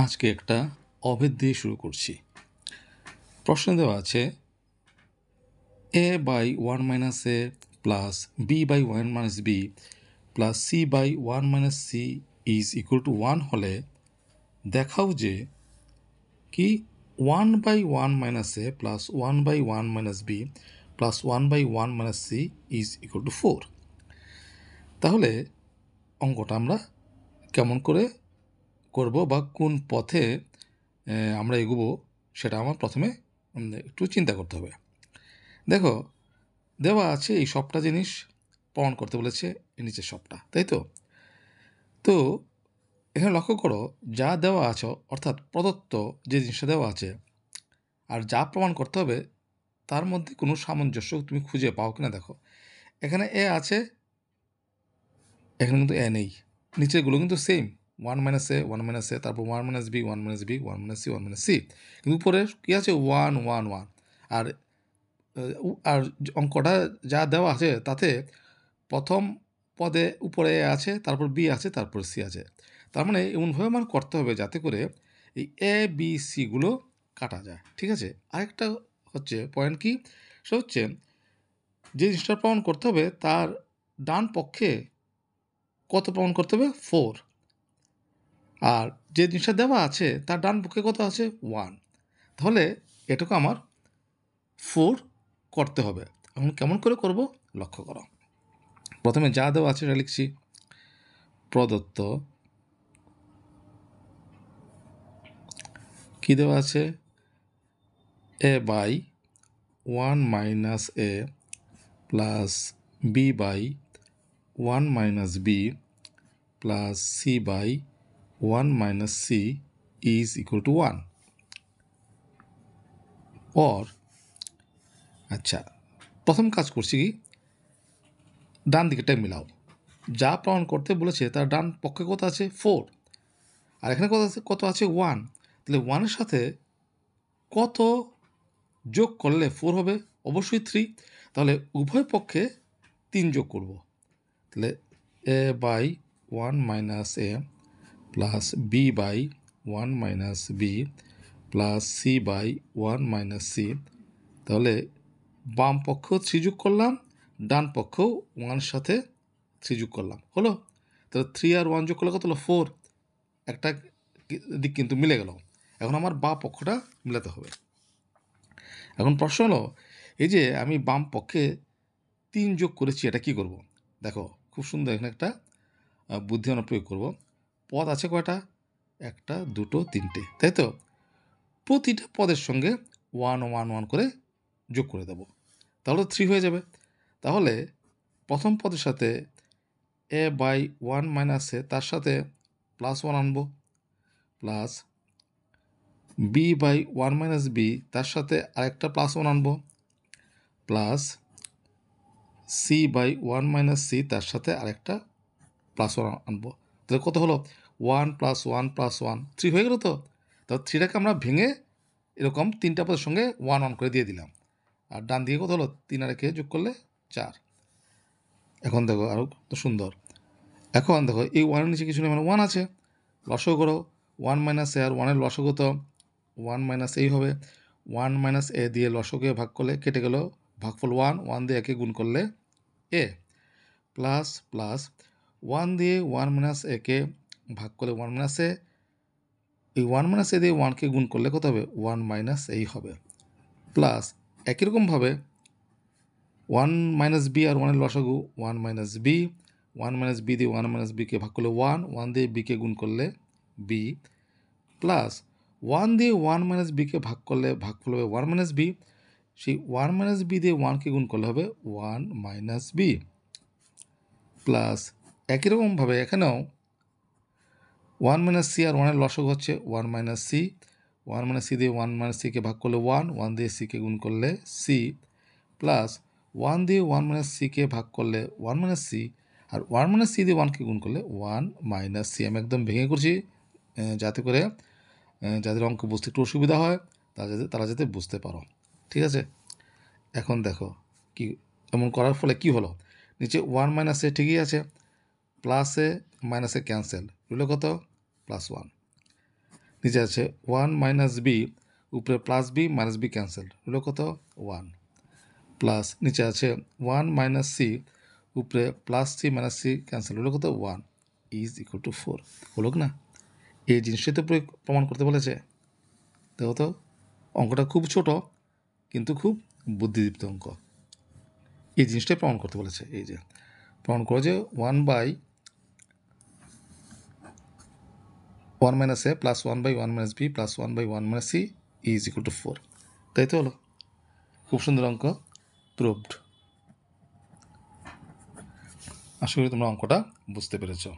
আজকে একটা অভেদ দিয়ে শুরু করছি। প্রশ্ন দেওয়া আছে a by 1 minus a plus b by 1 minus b plus c by 1 minus c is equal to 1 হলে দেখাও যে কি 1 by 1 minus a plus 1 by 1 minus b plus 1 by 1 minus c is equal to 4। তাহলে অঙ্কটা আমরা কেমন করে করব বা কোন পথে আমরা এগোবো সেটা আমার প্রথমে একটু চিন্তা করতে হবে। দেখো, দেওয়া আছে এই সবটা জিনিস প্রমাণ করতে বলেছে নিচের সবটা, তাই তো? তো এখানে লক্ষ্য করো, যা দেওয়া আছে অর্থাৎ প্রদত্ত যে জিনিসটা দেওয়া আছে আর যা প্রমাণ করতে হবে তার মধ্যে কোনো সামঞ্জস্য তুমি খুঁজে পাও কিনা দেখো। এখানে এ আছে, এখানে কিন্তু এ নেই, নিচেরগুলো কিন্তু same 1 minus a 1 minus a, তারপর 1 minus b 1 minus b 1 minus c 1 minus c, কিন্তু উপরে কী আছে 1 1 1। আর আর অঙ্কটা যা দেওয়া আছে তাতে প্রথম পদে উপরে এ আছে, তারপর বি আছে, তারপর সি আছে। তার মানে এমনভাবে আমার করতে হবে যাতে করে এই এ বি সিগুলো কাটা যায়, ঠিক আছে? আরেকটা হচ্ছে পয়েন্ট কি, সেটা হচ্ছে যে জিনিসটা প্রমাণ করতে হবে তার ডান পক্ষে কত প্রমাণ করতে হবে 4, আর যে জিনিসটা দেওয়া আছে তার ডান পক্ষে কত আছে 1। তাহলে এটুকু আমার 4 করতে হবে। এখন কেমন করে করব লক্ষ্য করো। প্রথমে যা দেওয়া আছে সেটা লিখছি, প্রদত্ত কি দেওয়া আছে a by 1 minus a plus b by 1 minus b plus c by 1 minus c is equal to 1। Or আচ্ছা, প্রথম কাজ করছি কি, ডান দিকেরটাই মিলাও। যা প্রমাণ করতে বলেছে তার ডান পক্ষে কত আছে 4, আর এখানে কত আছে 1। তাহলে 1-এর সাথে কত যোগ করলে 4 হবে? অবশ্যই 3। তাহলে উভয় পক্ষে 3 যোগ করব। তাহলে a by 1 minus a plus b by 1 minus b plus c by 1 minus c. তাহলে বাম পক্ষেও 3 যোগ করলাম, ডান পক্ষেও 1 সাথে 3 যোগ করলাম, হলো? তাহলে 3 আর 1 যোগ করলে কত হলো 4। একটা দিক কিন্তু মিলে গেল। এখন আমার বাম পক্ষটা মিলাতে হবে। এখন প্রশ্ন হলো, এই যে আমি বাম পক্ষে 3 যোগ করেছি, এটা কি করব? দেখো খুব সুন্দর, এখানে একটা বুদ্ধি আমরা প্রয়োগ করব। পদ আছে কয়টা? 1 2 3টে, তাই তো? প্রতিটা পদের সঙ্গে 1 1 1 করে যোগ করে দেব, তাহলে 3 হয়ে যাবে। তাহলে প্রথম পদের সাথে এ বাই 1 মাইনাস এ তার সাথে প্লাস 1 আনবো, plus b by 1 minus b তার সাথে আরেকটা প্লাস 1 আনবো, plus c by 1 minus c তার সাথে আরেকটা প্লাস 1 আনবো। তাহলে কত হলো 1 প্লাস 1 প্লাস 1 3 হয়ে গেল তো। তাহলে 3টাকে আমরা ভেঙে এরকম 3টা পদের সঙ্গে 1 1 করে দিয়ে দিলাম। আর ডান দিকে কত হলো 3 আর একে যোগ করলে 4। এখন দেখো আরও তো সুন্দর। এখন দেখো এই 1-এর নিচে কিছু নেই, মানে 1 আছে। লসাগু করো, 1 মাইনাস এ আর 1-এর লসাগু তো 1 মাইনাস এই হবে। 1 মাইনাস এ দিয়ে লসাগুকে ভাগ করলে কেটে গেল, ভাগফল 1 1 দিয়ে একে গুণ করলে এ, প্লাস প্লাস 1 দিয়ে 1 মাইনাস একে ভাগ করলে 1 মাইনাস এ, এই 1 মাইনাস এ দিয়ে 1কে গুণ করলে কত হবে 1 মাইনাস এই হবে, প্লাস একই রকমভাবে 1 মাইনাস বি আর 1-এর লসাগু 1 মাইনাস বি, 1 মাইনাস বি দিয়ে 1 মাইনাস বিকে ভাগ করলে 1 1 দিয়ে বিকে গুণ করলে বি, প্লাস 1 দিয়ে 1 মাইনাস বিকে ভাগ করলে ভাগফল হবে 1 মাইনাস বি, সেই 1 মাইনাস বি দিয়ে 1কে গুণ করলে হবে 1 মাইনাস বি, প্লাস একই রকমভাবে এখানেও 1 মাইনাস সি আর 1-এর লসাগু হচ্ছে 1 মাইনাস সি, 1 মাইনাস সি দিয়ে 1 মাইনাস সিকে ভাগ করলে 1 1 দিয়ে সিকে গুণ করলে সি, প্লাস 1 দিয়ে 1 মাইনাস সিকে ভাগ করলে 1 মাইনাস সি, আর 1 মাইনাস সি দিয়ে 1কে গুণ করলে 1 মাইনাস সি। আমি একদম ভেঙে করছি যাতে করে যাদের অঙ্ক বুঝতে একটু অসুবিধা হয় তারা যাতে বুঝতে পারো, ঠিক আছে? এখন দেখো কি এমন করার ফলে কি হলো, নিচে 1 মাইনাস এ ঠিকই আছে, প্লাসে মাইনাসে ক্যান্সেল, রইল কত প্লাস 1। নিচে আছে 1 মাইনাস বি, উপরে plus b minus b cancel, হলো কত 1, প্লাস নিচে আছে 1 মাইনাস সি, উপরে plus c minus c cancel, হলো কত 1 ইজ ইকুয়াল টু 4। হলো না? এই জিনিসটাই তো প্রমাণ করতে বলেছে। দেখো তো, অঙ্কটা খুব ছোট কিন্তু খুব বুদ্ধিদীপ্ত অঙ্ক। এই জিনিসটাই প্রমাণ করতে বলেছে। এই যে প্রমাণ করো যে 1 minus a plus 1/1 minus b plus 1/1 minus c is equal to 4। তাই তো হলো, খুব সুন্দর অঙ্ক, প্রুভড। আশা করি তোমরা অঙ্কটা বুঝতে পেরেছো।